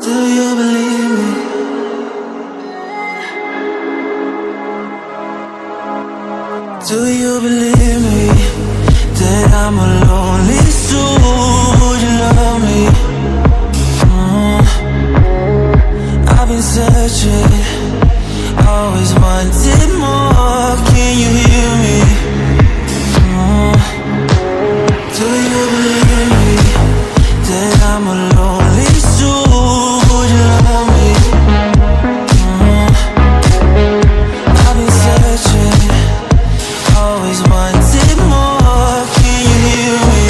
Do you believe me? Do you believe me that I'm a lonely soul? Would you love me? I've been searching, always wanted more. Can you hear me? Do you believe me that I'm a lonely soul? Would you love me? I've been searching, always wanted more. Can you hear me?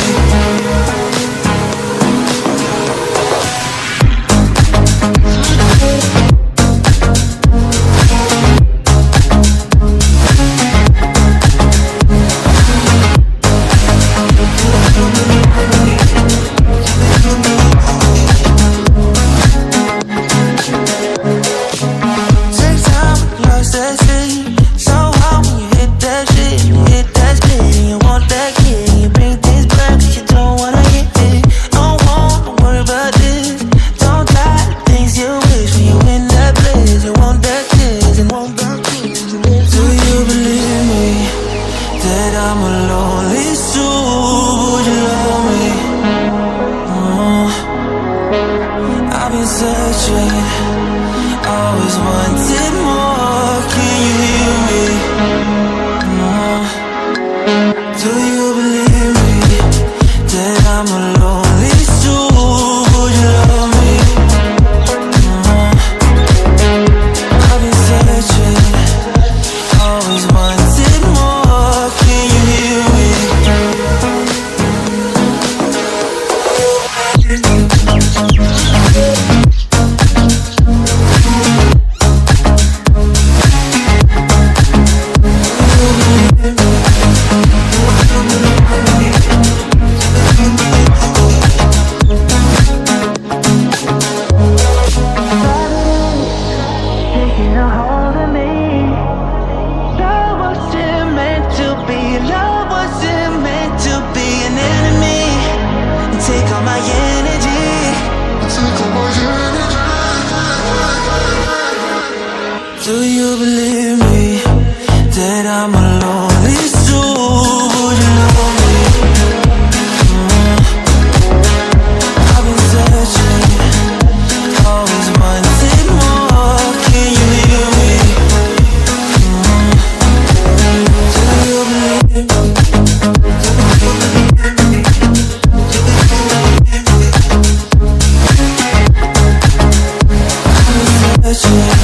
Take time, lost that sleep. So hard when you hit that shit. You hit that split and you want that kid. You bring things back 'cause you don't wanna hit it. Don't wanna worry about this. Don't try the things you wish when you in that place. You want that kiss and want that kiss. Do you believe me that I'm a lonely soul? Would you love me? I've been searching, always wanted more. Can you hear me? Do you believe me that I'm a lonely soul? Would you love me? I've been searching, always wanted more. Can you hear me? Taking a hold of me. Love wasn't meant to be. Love wasn't meant to be an enemy. Take all my energy. Take all my energy. Do you believe me that I'm a lonely soul? Would you love me? I've been searching, always wanted more. Can you hear me? Do you believe me? I've been searching,